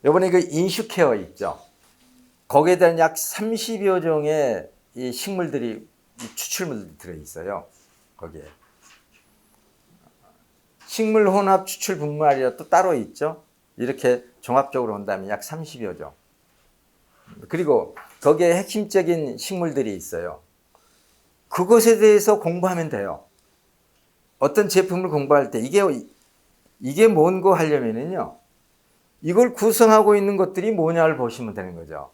요번에 그 인슈케어 있죠. 거기에 대한 약 30여 종의 이 식물들이, 이 추출물들이 들어있어요. 거기에. 식물 혼합 추출 분말이라 또 따로 있죠. 이렇게 종합적으로 본다면 약 30여 종. 그리고 거기에 핵심적인 식물들이 있어요. 그것에 대해서 공부하면 돼요. 어떤 제품을 공부할 때 이게 뭔고 하려면은요. 이걸 구성하고 있는 것들이 뭐냐를 보시면 되는 거죠.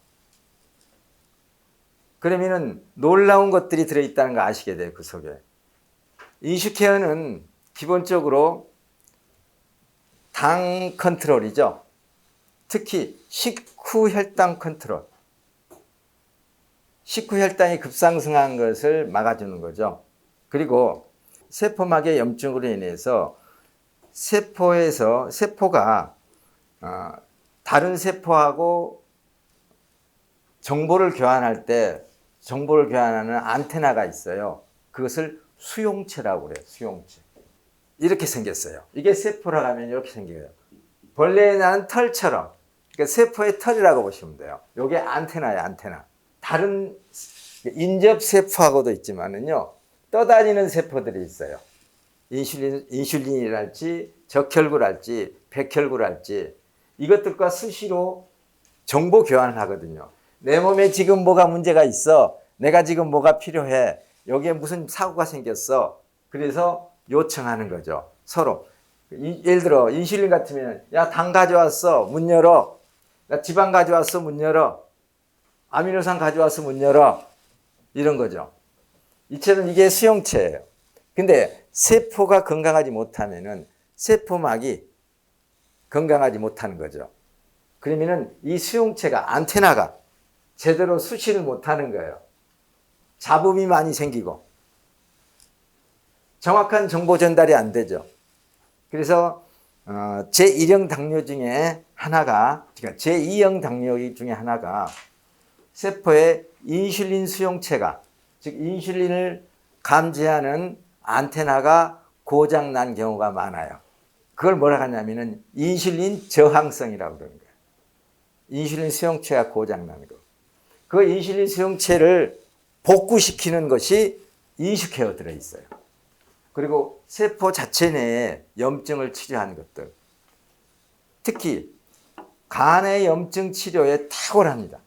그러면은 놀라운 것들이 들어있다는 거 아시게 돼요. 그 속에. 인슈케어는 기본적으로 당 컨트롤이죠. 특히 식후 혈당 컨트롤. 식후 혈당이 급상승한 것을 막아주는 거죠. 그리고 세포막의 염증으로 인해서 세포가 다른 세포하고 정보를 교환하는 안테나가 있어요. 그것을 수용체라고 그래요. 수용체. 이렇게 생겼어요. 이게 세포라고 하면 이렇게 생겨요. 벌레에 나는 털처럼. 그러니까 세포의 털이라고 보시면 돼요. 이게 안테나예요. 안테나. 다른 인접 세포하고도 있지만은요. 떠다니는 세포들이 있어요. 인슐린이랄지 적혈구랄지 백혈구랄지 이것들과 수시로 정보 교환을 하거든요. 내 몸에 지금 뭐가 문제가 있어. 내가 지금 뭐가 필요해. 여기에 무슨 사고가 생겼어. 그래서 요청하는 거죠. 서로. 예를 들어 인슐린 같으면 야, 당 가져왔어. 문 열어. 야, 지방 가져왔어. 문 열어. 아미노산 가져와서 문 열어. 이런 거죠. 이처럼 이게 수용체예요. 근데 세포가 건강하지 못하면은 세포막이 건강하지 못하는 거죠. 그러면은 이 수용체가 안테나가 제대로 수시를 못하는 거예요. 잡음이 많이 생기고 정확한 정보 전달이 안 되죠. 그래서 제1형 당뇨 중에 하나가, 그러니까 제2형 당뇨 중에 하나가 세포의 인슐린 수용체가, 즉 인슐린을 감지하는 안테나가 고장 난 경우가 많아요. 그걸 뭐라 하냐면은 인슐린 저항성이라고 그러는 거예요. 인슐린 수용체가 고장 나는 거. 그 인슐린 수용체를 복구시키는 것이 인슈케어 들어 있어요. 그리고 세포 자체 내에 염증을 치료하는 것들. 특히 간의 염증 치료에 탁월합니다.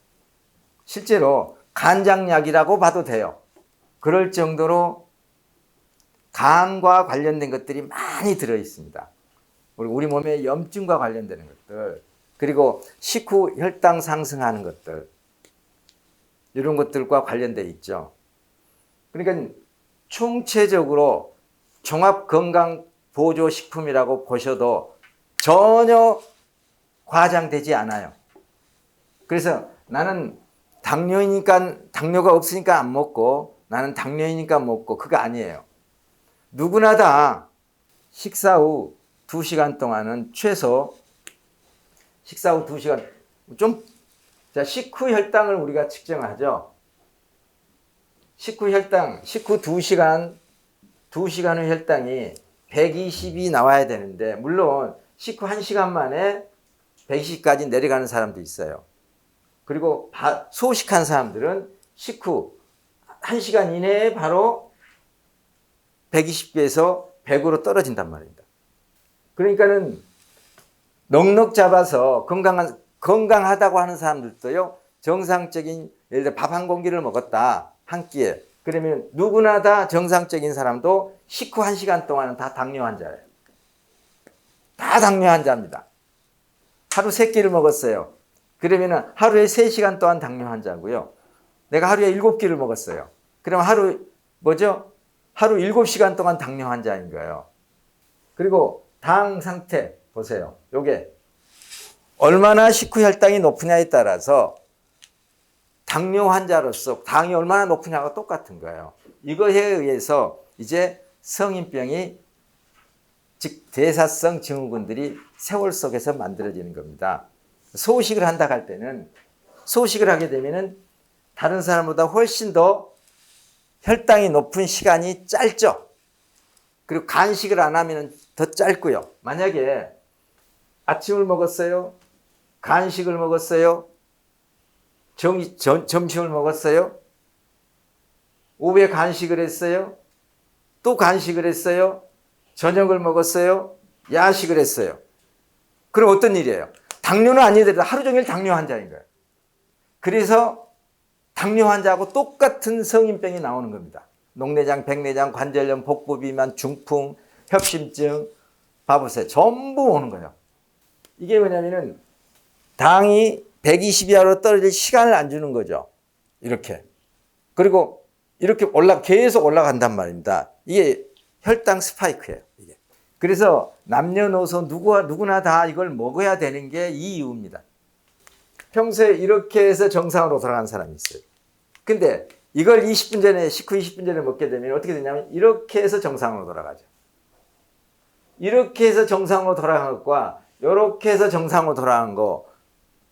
실제로 간장약이라고 봐도 돼요. 그럴 정도로 간과 관련된 것들이 많이 들어 있습니다. 우리 몸의 염증과 관련되는 것들, 그리고 식후 혈당 상승하는 것들, 이런 것들과 관련되어 있죠. 그러니까 총체적으로 종합건강보조식품이라고 보셔도 전혀 과장되지 않아요. 그래서 나는 당뇨이니까, 당뇨가 없으니까 안 먹고, 나는 당뇨이니까 먹고, 그거 아니에요. 누구나 다 식사 후 2시간 동안은 최소, 식사 후 2시간, 자, 식후 혈당을 우리가 측정하죠. 식후 2시간 후 혈당이 120이 나와야 되는데, 물론 식후 1시간 만에 120까지 내려가는 사람도 있어요. 그리고 소식한 사람들은 식후 1시간 이내에 바로 120에서 100으로 떨어진단 말입니다. 그러니까는 넉넉 잡아서 건강하다고 하는 사람들도요, 정상적인, 예를 들어 밥 한 공기를 먹었다, 한 끼에. 그러면 누구나 다 정상적인 사람도 식후 1시간 동안은 다 당뇨 환자예요. 다 당뇨 환자입니다. 하루 3끼를 먹었어요. 그러면 하루에 3시간 동안 당뇨 환자고요. 내가 하루에 7끼를 먹었어요. 그럼 하루 7시간 동안 당뇨 환자인 거예요. 그리고 당 상태 보세요. 요게 얼마나 식후 혈당이 높으냐에 따라서 당뇨 환자로서 당이 얼마나 높으냐가 똑같은 거예요. 이거에 의해서 이제 성인병이, 즉 대사성 증후군들이 세월 속에서 만들어지는 겁니다. 소식을 한다 할 때는, 소식을 하게 되면은 다른 사람보다 훨씬 더 혈당이 높은 시간이 짧죠. 그리고 간식을 안 하면 더 짧고요. 만약에 아침을 먹었어요. 간식을 먹었어요? 점심을 먹었어요? 오후에 간식을 했어요? 또 간식을 했어요? 저녁을 먹었어요? 야식을 했어요? 그럼 어떤 일이에요? 당뇨는 아니더라도 하루 종일 당뇨 환자인 거예요. 그래서 당뇨 환자하고 똑같은 성인병이 나오는 겁니다. 녹내장, 백내장, 관절염, 복부비만, 중풍, 협심증, 봐보세요. 전부 오는 거예요. 이게 뭐냐면은 당이 120 이하로 떨어질 시간을 안 주는 거죠. 이렇게. 그리고 이렇게 계속 올라간단 말입니다. 이게 혈당 스파이크예요. 이게. 그래서 남녀노소 누구나 다 이걸 먹어야 되는 게 이 이유입니다. 평소에 이렇게 해서 정상으로 돌아가는 사람이 있어요. 근데 이걸 20분 전에, 식후 20분 전에 먹게 되면 어떻게 되냐면 이렇게 해서 정상으로 돌아가죠. 이렇게 해서 정상으로 돌아간 것과 이렇게 해서 정상으로 돌아간 거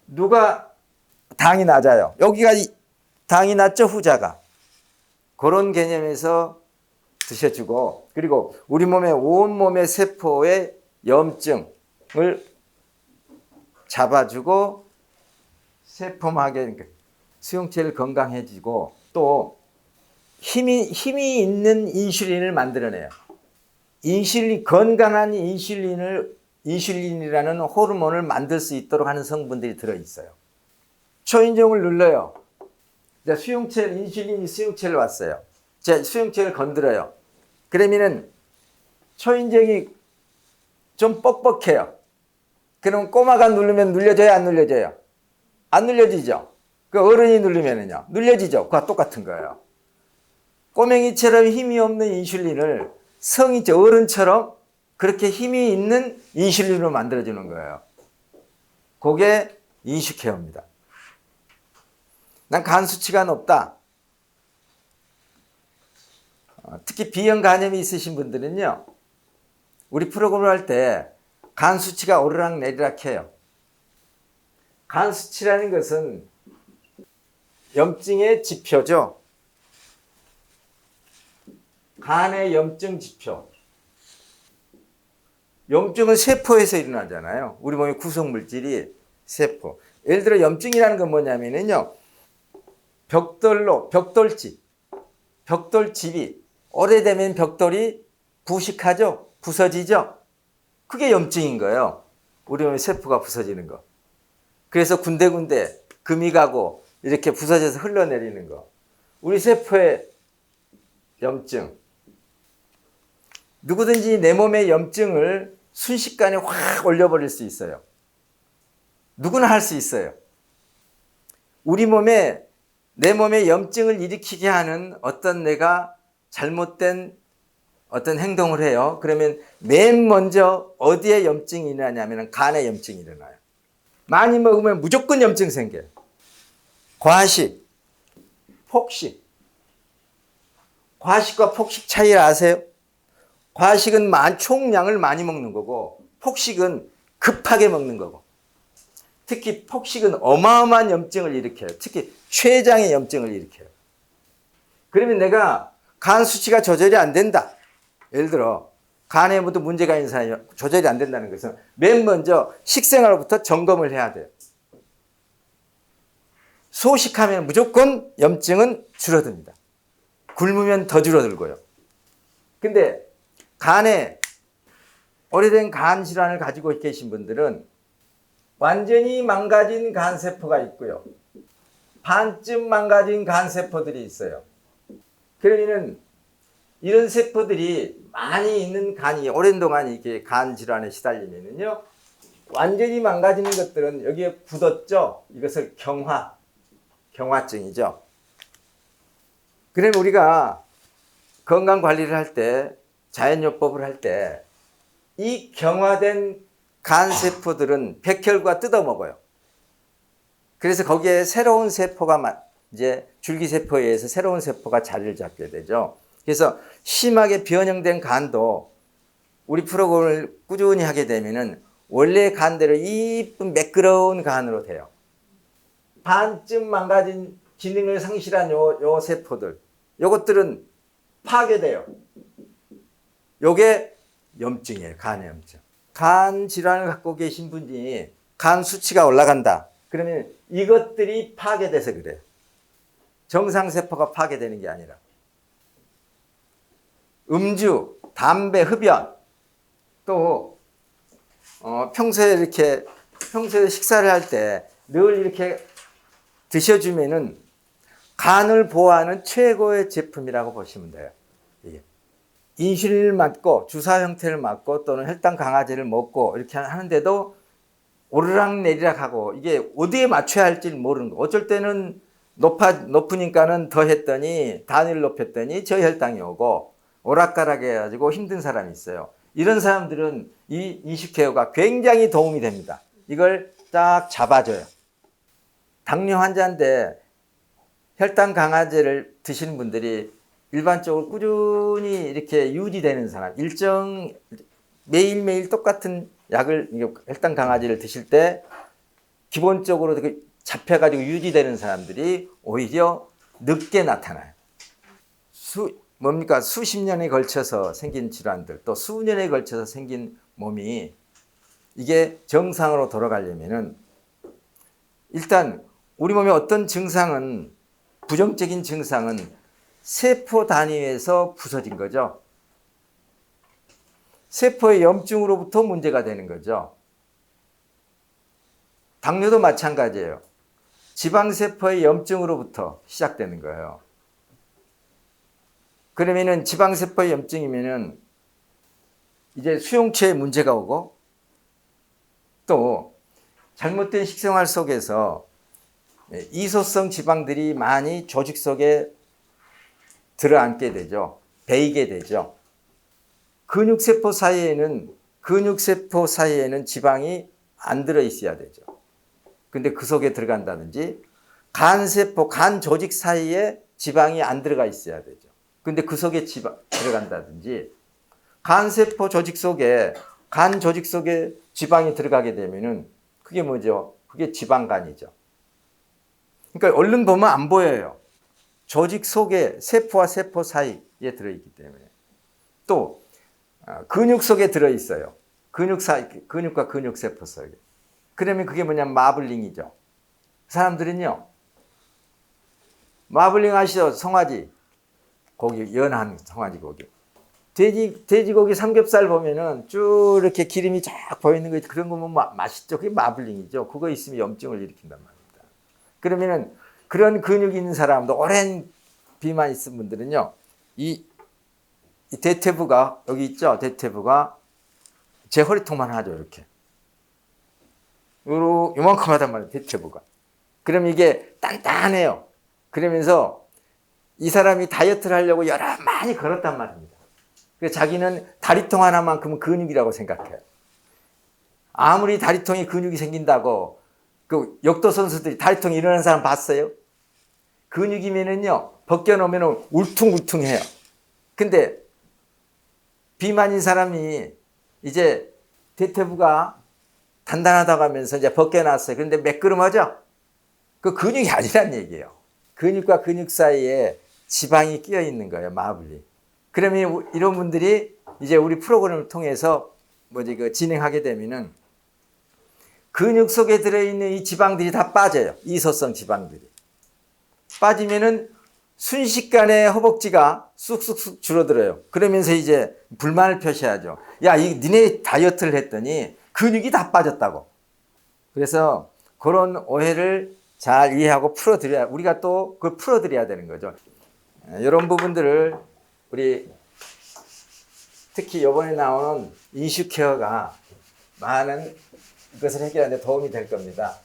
누가 당이 낮아요? 여기가 당이 낮죠, 후자가. 그런 개념에서 드셔주고, 그리고 우리 몸의 온몸의 세포의 염증을 잡아주고 세포막의 수용체를 건강해지고 또 힘이 있는 인슐린을 만들어내요. 건강한 인슐린이라는 호르몬을 만들 수 있도록 하는 성분들이 들어있어요. 초인종을 눌러요. 인슐린이 수용체를 왔어요. 제 수용체를 건드려요. 그러면은 초인종이 좀 뻑뻑해요. 그럼 꼬마가 누르면 눌려져요, 안 눌려져요? 안 눌려지죠? 그 어른이 누르면은요, 눌려지죠? 그와 똑같은 거예요. 꼬맹이처럼 힘이 없는 인슐린을 어른처럼 그렇게 힘이 있는 인슐린으로 만들어주는 거예요. 그게 인슈케어입니다. 난 간 수치가 높다. 특히 B형 간염이 있으신 분들은요, 우리 프로그램을 할 때 간 수치가 오르락 내리락 해요. 간 수치라는 것은 염증의 지표죠. 간의 염증 지표. 염증은 세포에서 일어나잖아요. 우리 몸의 구성물질이 세포. 예를 들어 염증이라는 건 뭐냐면요, 벽돌집이 오래되면 벽돌이 부식하죠? 부서지죠? 그게 염증인 거예요. 우리 몸의 세포가 부서지는 거. 그래서 군데군데 금이 가고 이렇게 부서져서 흘러내리는 거. 우리 세포의 염증. 누구든지 내 몸의 염증을 순식간에 확 올려버릴 수 있어요. 누구나 할 수 있어요. 내 몸에 염증을 일으키게 하는 어떤 내가 잘못된 어떤 행동을 해요. 그러면 맨 먼저 어디에 염증이 일어나냐면 간에 염증이 일어나요. 많이 먹으면 무조건 염증 생겨요. 과식, 폭식. 과식과 폭식 차이를 아세요? 과식은 총량을 많이 먹는 거고 폭식은 급하게 먹는 거고, 특히 폭식은 어마어마한 염증을 일으켜요. 특히 췌장의 염증을 일으켜요. 그러면 내가 간 수치가 조절이 안 된다. 예를 들어 간에 모두 문제가 있는 사람이 조절이 안 된다는 것은 맨 먼저 식생활부터 점검을 해야 돼요. 소식하면 무조건 염증은 줄어듭니다. 굶으면 더 줄어들고요. 근데 간에 오래된 간 질환을 가지고 계신 분들은 완전히 망가진 간세포가 있고요, 반쯤 망가진 간세포들이 있어요. 그러면 이런 세포들이 많이 있는 간이 오랜 동안 이렇게 간 질환에 시달리면은요, 완전히 망가지는 것들은 여기에 굳었죠. 이것을 경화증이죠. 그러면 우리가 건강 관리를 할 때, 자연요법을 할 때 이 경화된 간세포들은 백혈구가 뜯어먹어요. 그래서 거기에 새로운 세포가 이제 줄기세포에 의해서 새로운 세포가 자리를 잡게 되죠. 그래서 심하게 변형된 간도 우리 프로그램을 꾸준히 하게 되면은 원래 간대로 이쁜 매끄러운 간으로 돼요. 반쯤 망가진 기능을 상실한 요 세포들, 요것들은 파괴돼요. 요게 염증이에요. 간의 염증. 간 질환을 갖고 계신 분이 간 수치가 올라간다. 그러면 이것들이 파괴돼서 그래요. 정상세포가 파괴되는 게 아니라. 음주, 담배, 흡연, 또 평소에 식사를 할 때 늘 이렇게 드셔주면은 간을 보호하는 최고의 제품이라고 보시면 돼요. 이게. 인슐린을 맞고 주사 형태를 맞고 또는 혈당 강화제를 먹고 이렇게 하는데도 오르락 내리락 하고 이게 어디에 맞춰야 할지 모르는 거. 어쩔 때는 높으니까는 더 했더니 단위를 높였더니 저혈당이 오고 오락가락 해가지고 힘든 사람이 있어요. 이런 사람들은 이 이식케어가 굉장히 도움이 됩니다. 이걸 딱 잡아줘요. 당뇨 환자인데 혈당 강화제를 드시는 분들이 일반적으로 꾸준히 이렇게 유지되는 사람, 매일매일 똑같은 약을, 혈당 강화제를 드실 때 기본적으로 잡혀가지고 유지되는 사람들이 오히려 늦게 나타나요. 수십 년에 걸쳐서 생긴 질환들, 또 수년에 걸쳐서 생긴 몸이 이게 정상으로 돌아가려면은 일단 우리 몸의 어떤 증상은, 부정적인 증상은 세포 단위에서 부서진 거죠. 세포의 염증으로부터 문제가 되는 거죠. 당뇨도 마찬가지예요. 지방세포의 염증으로부터 시작되는 거예요. 그러면은 지방세포의 염증이면은 이제 수용체에 문제가 오고 또 잘못된 식생활 속에서 이소성 지방들이 많이 조직 속에 들어앉게 되죠. 배이게 되죠. 근육세포 사이에는 지방이 안 들어 있어야 되죠. 근데 그 속에 들어간다든지 간세포, 간 조직 사이에 지방이 안 들어가 있어야 되죠. 근데 그 속에 들어간다든지 간세포 조직 속에, 간 조직 속에 지방이 들어가게 되면은 그게 뭐죠? 그게 지방간이죠. 그러니까 얼른 보면 안 보여요. 조직 속에 세포와 세포 사이에 들어있기 때문에. 또 근육 속에 들어있어요. 근육과 근육세포 속에. 그러면 그게 뭐냐면 마블링이죠. 사람들은요, 마블링 아시죠? 송아지 고기, 연한 송아지 고기. 돼지고기 삼겹살 보면은 쭉 이렇게 기름이 쫙 보이는 거, 그런 거 보면 맛있죠. 그게 마블링이죠. 그거 있으면 염증을 일으킨단 말입니다. 그러면은 그런 근육이 있는 사람도, 오랜 비만 있은 분들은요, 이 대퇴부가 여기 있죠. 대퇴부가 제 허리통만 하죠. 이렇게. 요만큼 하단 말이에요. 대퇴부가. 그럼 이게 단단해요. 그러면서 이 사람이 다이어트를 하려고 많이 걸었단 말입니다. 그래서 자기는 다리통 하나만큼은 근육이라고 생각해요. 아무리 다리통에 근육이 생긴다고, 그 역도 선수들이 다리통이 일어나는 사람 봤어요? 근육이면은요, 벗겨놓으면 울퉁울퉁해요. 근데 비만인 사람이 이제 대퇴부가 단단하다고 하면서 이제 벗겨놨어요. 그런데 매끄러워져? 그 근육이 아니란 얘기예요. 근육과 근육 사이에 지방이 끼어 있는 거예요, 마블이. 그러면 이런 분들이 이제 우리 프로그램을 통해서 진행하게 되면은 근육 속에 들어있는 이 지방들이 다 빠져요. 이소성 지방들이. 빠지면은 순식간에 허벅지가 쑥쑥쑥 줄어들어요. 그러면서 이제 불만을 표시하죠. 야, 니네 다이어트를 했더니 근육이 다 빠졌다고. 그래서 그런 오해를 잘 이해하고 우리가 또 그걸 풀어드려야 되는 거죠. 이런 부분들을 우리 특히 이번에 나오는 이슈케어가 많은 것을 해결하는 데 도움이 될 겁니다.